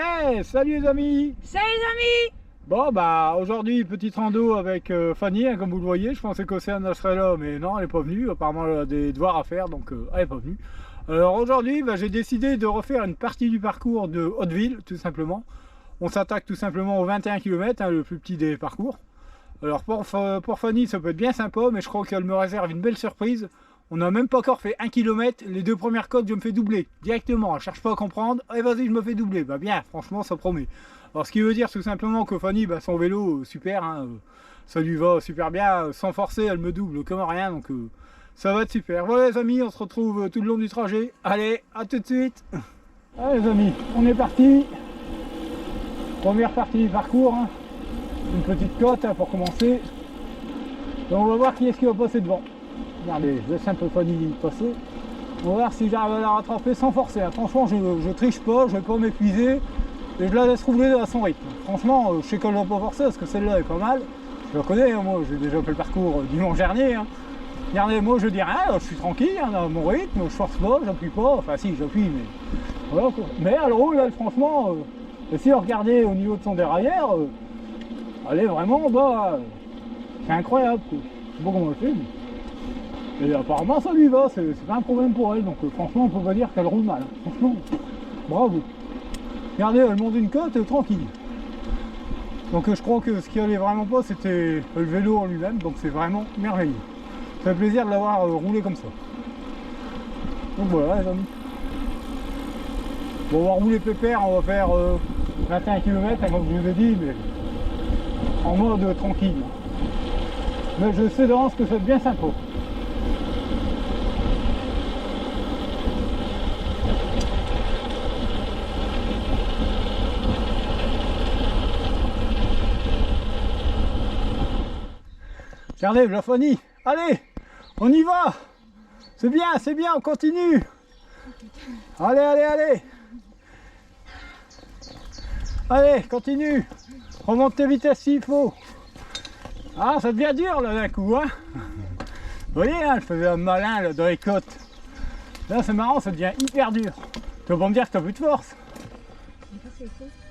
Hey, salut les amis! Salut les amis! Bon bah aujourd'hui petite rando avec Fanny, hein, comme vous le voyez. Je pensais qu'Océane serait là, mais non, elle n'est pas venue. Apparemment elle a des devoirs à faire, donc elle n'est pas venue. Alors aujourd'hui bah, j'ai décidé de refaire une partie du parcours de Hauteville, tout simplement. On s'attaque tout simplement aux 21 km, hein, le plus petit des parcours. Alors pour Fanny ça peut être bien sympa, mais je crois qu'elle me réserve une belle surprise. On n'a même pas encore fait 1 km, les deux premières côtes je me fais doubler directement, elle cherche pas à comprendre, et vas-y je me fais doubler, bah bien, franchement ça promet. Alors ce qui veut dire tout simplement que Fanny, bah, son vélo, super, hein, ça lui va super bien, sans forcer elle me double comme rien, donc ça va être super. Voilà les amis, on se retrouve tout le long du trajet, allez, à tout de suite. Allez les amis, on est parti, première partie du parcours, hein. Une petite côte hein, pour commencer, et on va voir qui est-ce qui va passer devant. Regardez, je laisse un peu Fanny passer. On va voir si j'arrive à la rattraper sans forcer. Franchement, je triche pas, je vais pas m'épuiser. Et je la laisse rouler à son rythme. Franchement, je sais qu'elle ne va pas forcer parce que celle-là est pas mal. Je la connais, hein, moi j'ai déjà fait le parcours dimanche dernier. Hein. Regardez, moi je dis rien, je suis tranquille, hein, à mon rythme, je force pas, j'appuie pas. Enfin si, j'appuie, mais voilà quoi. Mais elle roule, elle, franchement, et si vous regardez au niveau de son derrière, elle est vraiment bas. C'est incroyable quoi. Je sais pas comment elle fait, mais... Et apparemment ça lui va, c'est pas un problème pour elle, donc franchement on peut pas dire qu'elle roule mal, franchement, bravo. Regardez, elle monte une côte tranquille. Donc je crois que ce qui allait vraiment pas c'était le vélo en lui-même, donc c'est vraiment merveilleux. Ça fait plaisir de l'avoir roulé comme ça. Donc voilà les amis. Bon, on va rouler pépère, on va faire 21 km comme je vous ai dit, mais en mode tranquille. Mais je sais d'avance que ça va être bien sympa. Regardez, la Fanny, allez, on y va. C'est bien, on continue. Allez, allez, allez. Allez, continue. Remonte tes vitesses s'il faut. Ah, ça devient dur là d'un coup, hein. Vous voyez, hein, je faisais un malin là, dans les côtes. Là, c'est marrant, ça devient hyper dur. Tu vas pas me dire que t'as plus de force.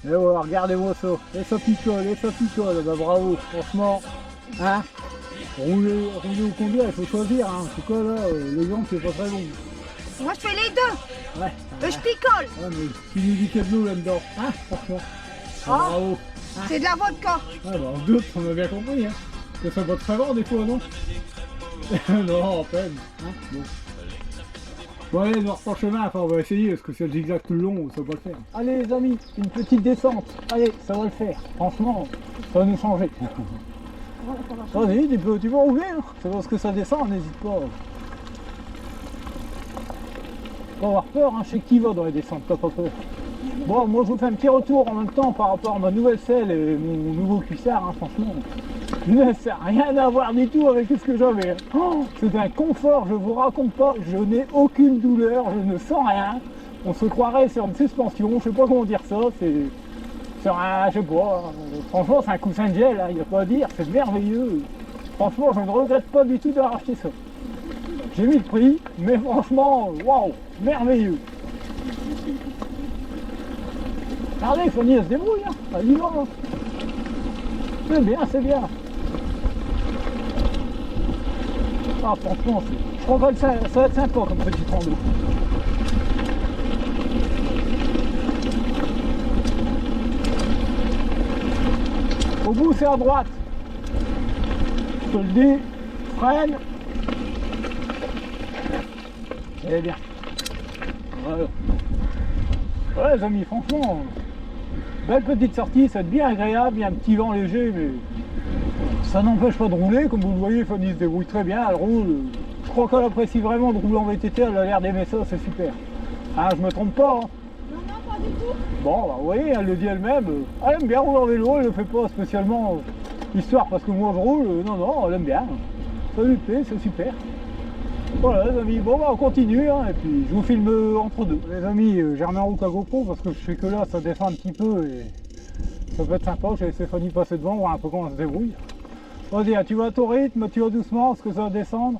Et voilà, regardez-moi ça. Et ça picole, bah bravo, franchement. Hein. Rouler au combien, il faut choisir, hein. En tout cas là, l'exemple c'est pas très bon. Moi je fais les deux. Ouais. Je picole. Ouais, mais tu nous dis quel nous là-dedans, hein, franchement. Ah, bravo. Hein, c'est de la vodka. Ah bah en doute, on a bien compris, hein. Que ça va très fort des fois, non? Non, à peine. Hein, bon. Bon allez, on reprend le chemin, enfin on va essayer, parce que c'est le zigzag tout le long, ça va pas le faire. Allez les amis, une petite descente. Allez, ça va le faire. Franchement, ça va nous changer. Vas-y, tu peux rouler, hein. C'est parce que ça descend, n'hésite pas. Pas avoir peur, hein. Je sais qui va dans les descentes, t'as pas peur. Bon, moi je vous fais un petit retour en même temps par rapport à ma nouvelle selle et mon nouveau cuissard, hein, franchement. Ça n'a rien à voir du tout avec ce que j'avais. Oh, c'est un confort, je vous raconte pas, je n'ai aucune douleur, je ne sens rien. On se croirait sur une suspension, je sais pas comment dire ça, c'est... Sur un, je sais pas, franchement c'est un coussin de gel, il n'y a pas à dire, c'est merveilleux. Franchement je ne regrette pas du tout d'avoir acheté ça. J'ai mis le prix, mais franchement, waouh, merveilleux. Regardez, Fanny elle se débrouille, hein. Elle y va. Hein. C'est bien, c'est bien. Ah franchement, je crois que ça va être sympa comme petit rando. Au bout c'est à droite. Je te le dis, freine. Eh bien. Voilà. Ouais les amis, franchement, belle petite sortie, ça va être bien agréable, il y a un petit vent léger, mais ça n'empêche pas de rouler. Comme vous le voyez, Fanny se débrouille très bien, elle roule. Je crois qu'elle apprécie vraiment de rouler en VTT, elle a l'air d'aimer ça, c'est super. Ah, je me trompe pas, hein. Non, pas du tout. Bon, bah, vous voyez, elle le dit elle-même, elle aime bien rouler en vélo, elle ne le fait pas spécialement Histoire parce que moi je roule, non, elle aime bien. Ça lui plaît, c'est super. Voilà les amis, bon bah on continue hein, et puis je vous filme entre deux. Les amis, j'ai remis en route la GoPro parce que je sais que là ça descend un petit peu et ça peut être sympa. J'ai laissé Fanny passer devant, voir un peu comment elle se débrouille. Vas-y, hein, tu vas à ton rythme, tu vas doucement parce que ça va descendre.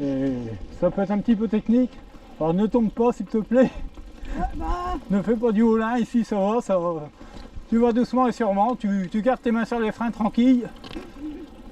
Et ça peut être un petit peu technique. Alors ne tombe pas s'il te plaît. Ne fais pas du haut-lin ici, ça va, ça va. Tu vas doucement et sûrement, tu gardes tes mains sur les freins tranquille.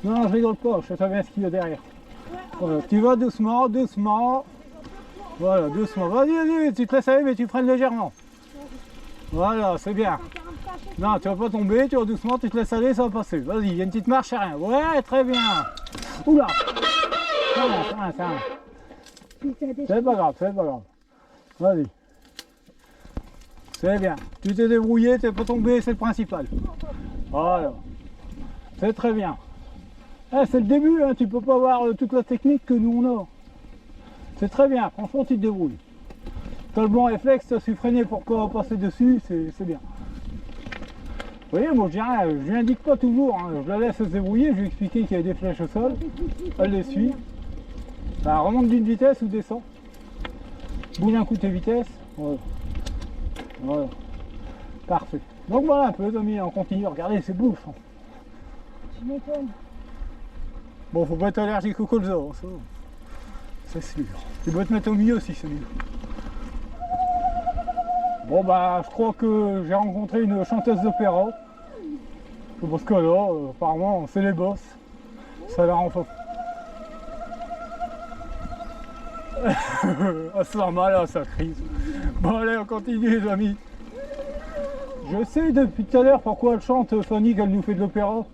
Non, je rigole pas, je sais très bien ce qu'il y a derrière. Voilà, tu vas doucement, doucement. Voilà, doucement. Vas-y, tu te laisses aller mais tu freines légèrement. Voilà, c'est bien. Non, tu vas pas tomber, tu vas doucement, tu te laisses aller, ça va passer. Vas-y, il y a une petite marche, c'est rien. Ouais, très bien. Oula. Ça va. C'est pas grave, c'est pas grave. Vas-y. C'est bien. Tu t'es débrouillé, t'es pas tombé, c'est le principal. Voilà. C'est très bien. Eh, c'est le début, hein, tu peux pas avoir toute la technique que nous on a. C'est très bien, franchement tu te débrouilles. T'as le bon réflexe, t'as su freiner pour pas passer dessus, c'est bien. Vous voyez, moi je dis rien, je lui indique pas toujours, hein, je la laisse se débrouiller, je lui ai expliqué qu'il y avait des flèches au sol, elle les suit. Ça remonte d'une vitesse ou descend. Bouge un coup tes vitesses, voilà. Voilà. Parfait. Donc voilà un peu les amis, on continue, regardez c'est bouffe. Hein. Tu m'étonnes. Bon, faut pas être allergique au colza, hein, ça. C'est sûr. Tu dois te mettre au milieu aussi, c'est mieux. Bon bah, je crois que j'ai rencontré une chanteuse d'opéra. Parce que là, apparemment, c'est les boss. Ça a l'air enfin. Ah, c'est normal, hein, ça crise. Bon allez, on continue les amis. Je sais depuis tout à l'heure pourquoi elle chante Fanny qu'elle nous fait de l'opéra.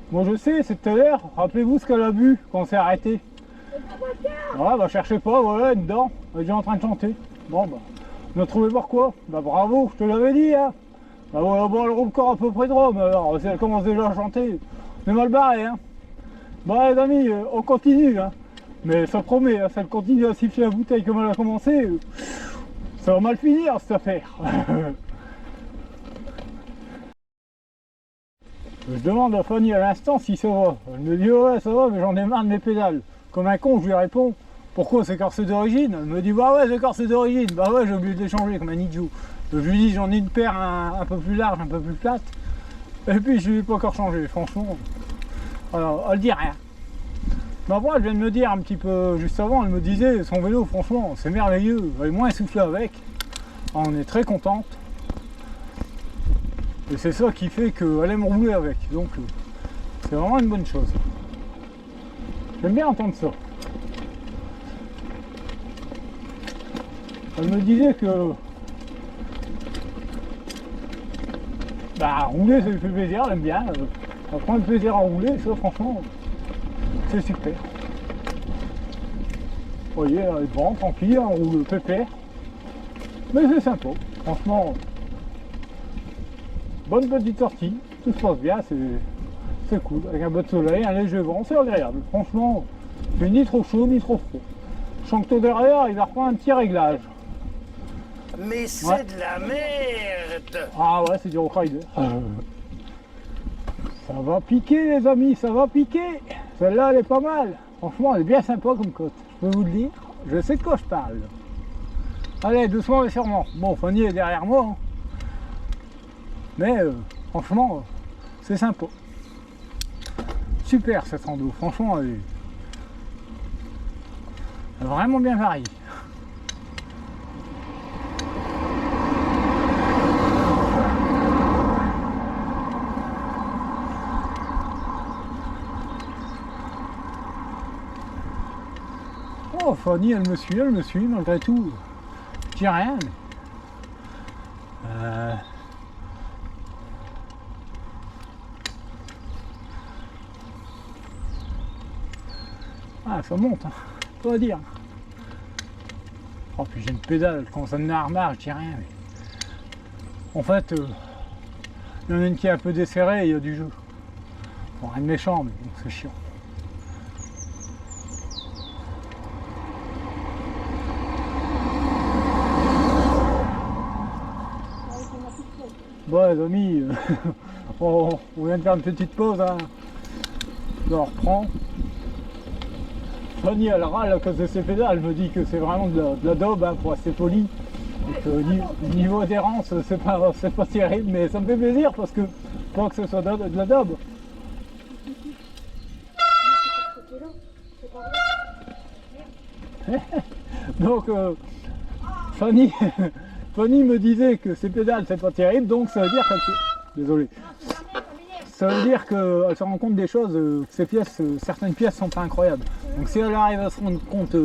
Moi je sais, c'est tout à l'heure. Rappelez-vous ce qu'elle a bu quand on s'est arrêté. Ouais, bah cherchez pas, voilà, dedans. Elle est déjà en train de chanter. Bon bah, on a trouvé pourquoi. Bah bravo, je te l'avais dit, hein. Bah voilà, bon, elle roule encore à peu près droit, mais alors, si elle commence déjà à chanter, on est mal barré, hein. Bon les amis, on continue, hein. Mais ça promet, hein, si elle continue à siffler la bouteille comme elle a commencé, ça va mal finir cette affaire. Je demande à Fanny à l'instant si ça va. Elle me dit ouais ça va mais j'en ai marre de mes pédales. Comme un con je lui réponds pourquoi c'est corsé d'origine. Elle me dit bah ouais c'est corsé d'origine. Bah ouais j'ai oublié de les changer comme un idiot. Je lui dis j'en ai une paire un peu plus large, un peu plus plate. Et puis je lui ai pas encore changé franchement. Alors elle dit rien. Mais après elle vient de me dire un petit peu juste avant, elle me disait son vélo franchement c'est merveilleux. Elle est moins essoufflée avec. On est très contente. Et c'est ça qui fait qu'elle aime rouler avec, donc c'est vraiment une bonne chose. J'aime bien entendre ça. Elle me disait que bah rouler ça lui fait plaisir, elle aime bien. Elle prend le plaisir à rouler, ça franchement c'est super. Vous voyez, elle est bon, tranquille, on roule pépère. Mais c'est sympa, franchement. Bonne petite sortie, tout se passe bien, c'est cool, avec un peu de soleil, un léger vent, c'est agréable. Franchement, c'est ni trop chaud ni trop froid. Je sens que tout derrière, il va reprendre un petit réglage. Mais c'est de la merde. Ah ouais, c'est du rockrider. Ça va piquer les amis, ça va piquer. Celle-là, elle est pas mal. Franchement, elle est bien sympa comme côte, je peux vous le dire. Je sais de quoi je parle. Allez, doucement mais sûrement. Bon, Fanny est derrière moi. Hein. Mais franchement, c'est sympa. Super cette rando, franchement, elle est vraiment bien variée. Oh, Fanny, elle me suit, malgré tout. Je dis rien, mais... Ah, ça monte, hein. Faut pas dire. Oh, puis j'ai une pédale, quand ça me remarre, je dis rien. Mais... En fait, il y en a une qui est un peu desserrée et il y a du jeu. Bon, rien de méchant, mais bon, c'est chiant. Bon, les amis, On vient de faire une petite pause, hein. On reprend. Fanny elle râle à cause de ses pédales, elle me dit que c'est vraiment de la daube, hein, pour rester poli. Niveau adhérence, c'est pas terrible, mais ça me fait plaisir parce que pas que ce soit de la daube. Donc Fanny, Fanny me disait que ses pédales c'est pas terrible, donc ça veut dire qu'elle désolé. Ça veut dire qu'elle se rend compte des choses, que ces pièces, certaines pièces sont pas incroyables. Donc si elle arrive à se rendre compte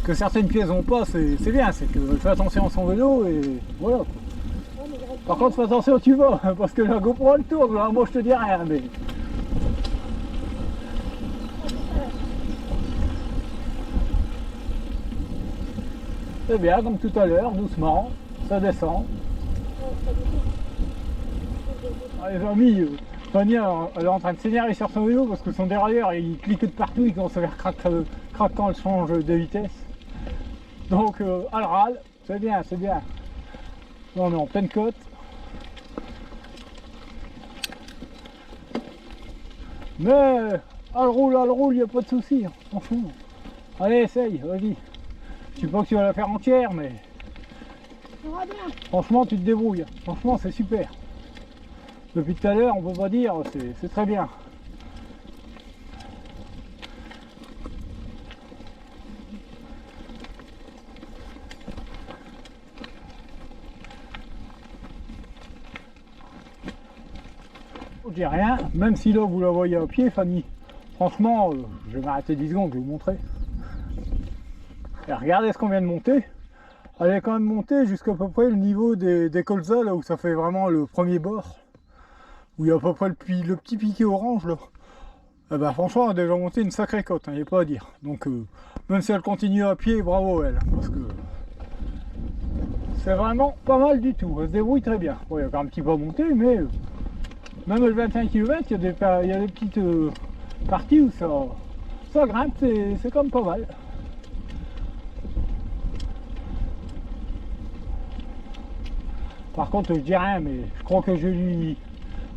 que certaines pièces n'ont pas, c'est bien, c'est qu'elle fait attention à son vélo et voilà. Par contre fais attention où tu vas, parce que la GoPro elle tourne, là, moi je te dis rien, mais. C'est bien, comme tout à l'heure, doucement, ça descend. Les amis, Fanny elle est en train de s'énerver sur son vélo parce que son dérailleur il clique de partout, il commence à faire crac quand elle change de vitesse. Donc elle râle, c'est bien, c'est bien. Là on est en pleine côte. Mais elle roule, il n'y a pas de souci, hein, franchement. Allez, essaye, vas-y. Je sais pas que tu vas la faire entière, mais franchement tu te débrouilles. Franchement c'est super. Depuis tout à l'heure, on peut pas dire, c'est très bien. Je dis rien, même si là vous la voyez à pied, Fanny. Franchement, je vais m'arrêter 10 secondes, je vais vous montrer. Et regardez ce qu'on vient de monter. Elle est quand même montée jusqu'à peu près le niveau des colzas, là où ça fait vraiment le premier bord. Où il y a à peu près le petit piqué orange là. Eh ben, franchement, elle a déjà monté une sacrée côte, il n'y a pas à dire. Donc même si elle continue à pied, bravo elle. Parce que c'est vraiment pas mal du tout. Elle se débrouille très bien. Bon, il y a quand même un petit peu à monter, mais même le 25 km, il y a des petites parties où ça grimpe, c'est quand même pas mal. Par contre, je dis rien, mais je crois que je lui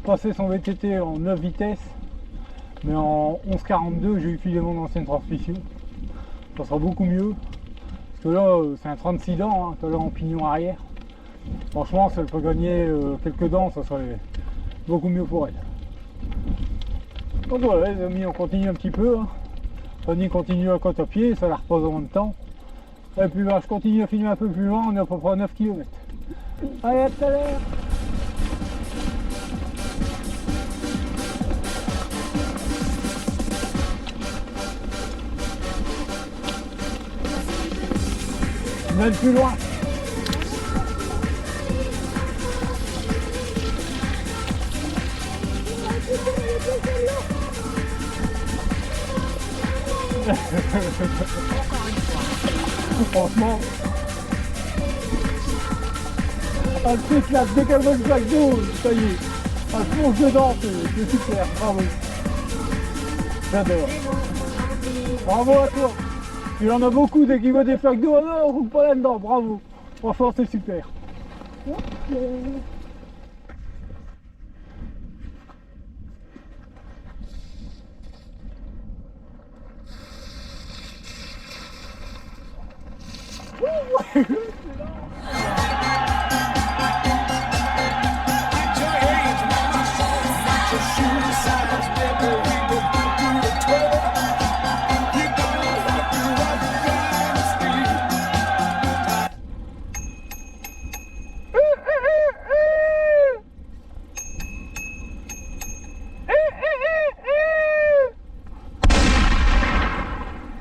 passer son VTT en 9 vitesses, mais en 11,42 j'ai utilisé mon ancienne transmission. Ça sera beaucoup mieux, parce que là c'est un 36 dents, hein, en pignon arrière. Franchement, si elle peut gagner quelques dents, ça serait beaucoup mieux pour elle. Donc voilà les amis, on continue un petit peu. Hein. Fanny continue à côte à pied, ça la repose en même temps. Et puis bah, je continue à filmer un peu plus loin, on est à peu près à 9 km. Allez, à tout à l'heure. Même plus loin. Franchement, un truc là, dès qu'elle veut le sac d'eau, ça y est, elle plonge dedans, c'est super, bravo. J'adore. Bravo à toi. Il y en a beaucoup dès qu'il voit des flaques d'eau, oh non, on roule pas là-dedans, bravo. Franchement, c'est super.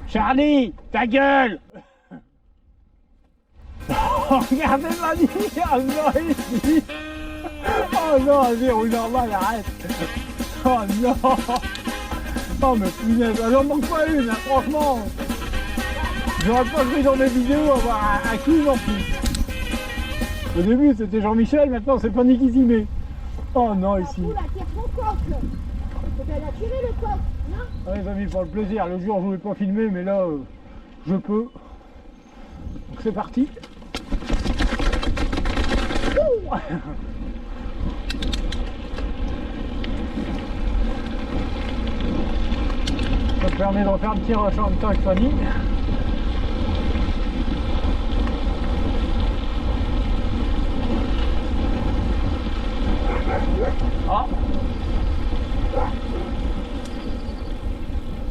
Charlie, ta gueule. Oh, regardez Mani, oh non, ici. Oh non, vas-y, roule normal, arrête. Oh non. Oh mais punaise, elle en manque pas une, hein, franchement. J'aurais pas cru dans mes vidéos avoir un coup en plus. Au début c'était Jean-Michel, maintenant c'est Fanny qui s'y met. Oh non, ici. La tire son coque. Elle a tiré le coque, non? Ouais, les amis, pour le plaisir, le jour je voulais pas filmer, mais là, je peux. Donc c'est parti. me permet de refaire un petit rush en même temps avec Fanny. Ah,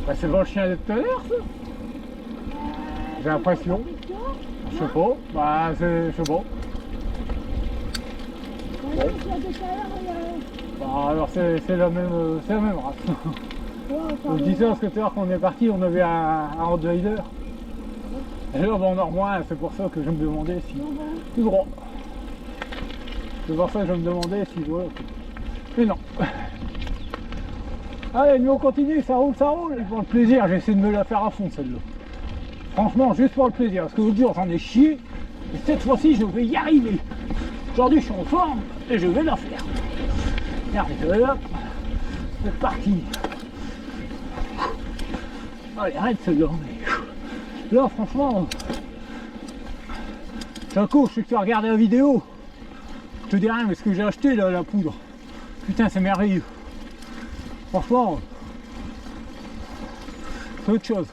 bah, c'est pas le chien de tout à l'heure ça. J'ai l'impression. Je sais pas. Bah je sais pas. Bah alors c'est la même race. Je dis ça parce que tout à l'heure quand on est parti on avait un Rottweiler. Et là on en a moins, c'est pour ça que je me demandais si. Tout droit. C'est pour ça que je me demandais si voilà. Mais non. Allez, nous on continue, ça roule, ça roule. Pour le plaisir, j'essaie de me la faire à fond celle-là. Franchement, juste pour le plaisir. Parce que l'autre jour j'en ai chié. Et cette fois-ci, je vais y arriver. Aujourd'hui, je suis en forme et je vais la faire. Regardez, hop. C'est parti. Allez, arrête celle-là. Là, franchement, Jaco, je sais que tu as regardé la vidéo. Je te dis rien, mais ce que j'ai acheté là, la poudre. Putain, c'est merveilleux. Franchement, c'est autre chose.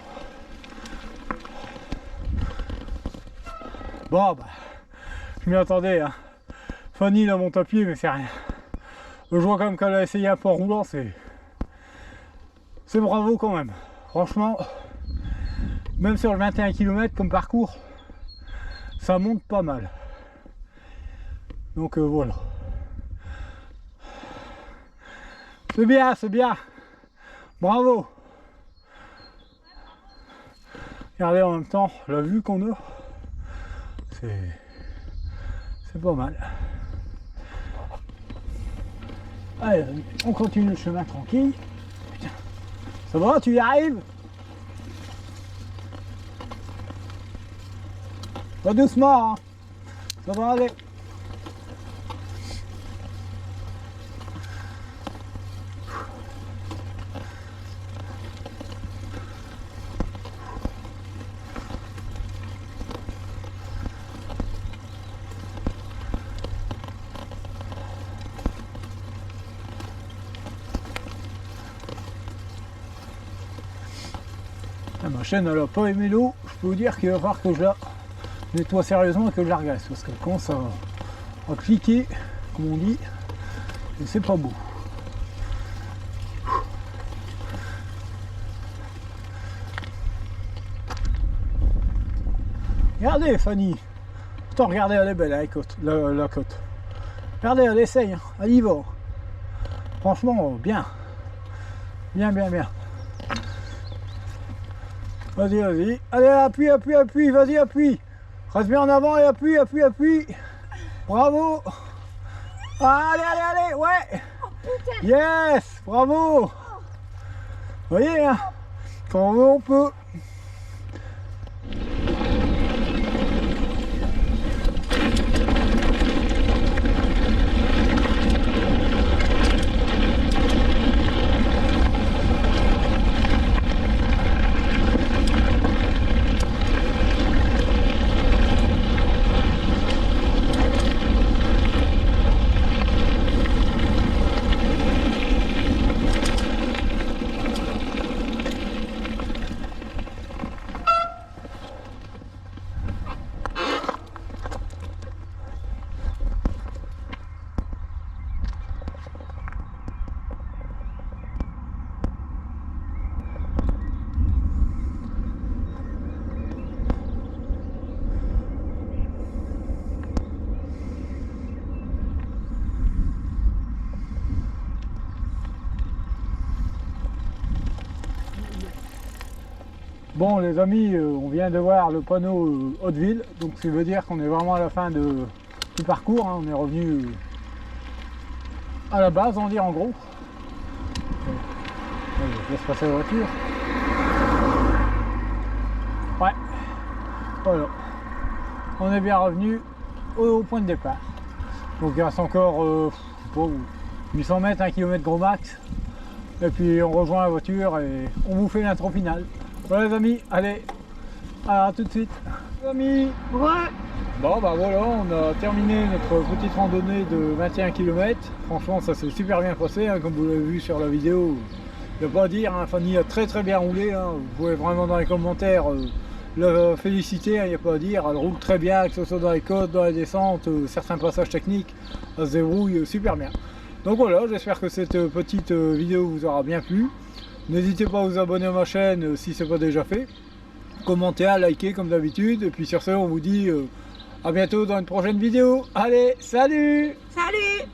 Bon, bah, je m'y attendais. Hein. Fanny, là, monte à pied, mais c'est rien. Je vois quand même qu'elle a essayé un peu en roulant, c'est bravo quand même. Franchement, même sur le 21 km comme parcours, ça monte pas mal. Donc voilà. C'est bien, c'est bien. Bravo. Regardez en même temps la vue qu'on a. C'est pas mal. Allez, on continue le chemin tranquille. Putain. Ça va, tu y arrives? Pas doucement, hein. Ça va aller. Ma chaîne elle a pas aimé l'eau, je peux vous dire qu'il va falloir que je la nettoie sérieusement et que je la regresse parce qu'elle commence à cliquer comme on dit et c'est pas beau. Regardez Fanny, pourtant regardez elle est belle la côte, la côte. Regardez elle essaye, hein. Elle y va. Franchement bien, bien. Vas-y, vas-y. Allez, appuie, vas-y, appuie. Reste bien en avant et appuie. Bravo. Allez, ouais. Yes, bravo. Vous voyez, hein, quand on veut, on peut. Bon les amis, on vient de voir le panneau Hauteville, donc ça veut dire qu'on est vraiment à la fin du parcours, hein. On est revenu à la base, on dit en gros. Je laisse passer la voiture. Ouais, voilà. On est bien revenu au point de départ. Donc il reste encore 800 mètres, 1 km gros max. Et puis on rejoint la voiture et on vous fait l'intro finale. Voilà les amis, allez, à tout de suite. Les amis, ouais. Bon bah voilà, on a terminé notre petite randonnée de 21 km. Franchement ça s'est super bien passé, hein, comme vous l'avez vu sur la vidéo. Il n'y a pas à dire, hein, Fanny a très bien roulé, hein. Vous pouvez vraiment dans les commentaires la féliciter, il n'y a pas à dire, elle roule très bien, que ce soit dans les côtes, dans les descentes, certains passages techniques, elle se débrouille super bien. Donc voilà, j'espère que cette petite vidéo vous aura bien plu. N'hésitez pas à vous abonner à ma chaîne si ce n'est pas déjà fait. Commentez, à liker comme d'habitude. Et puis sur ce, on vous dit à bientôt dans une prochaine vidéo. Allez, salut! Salut!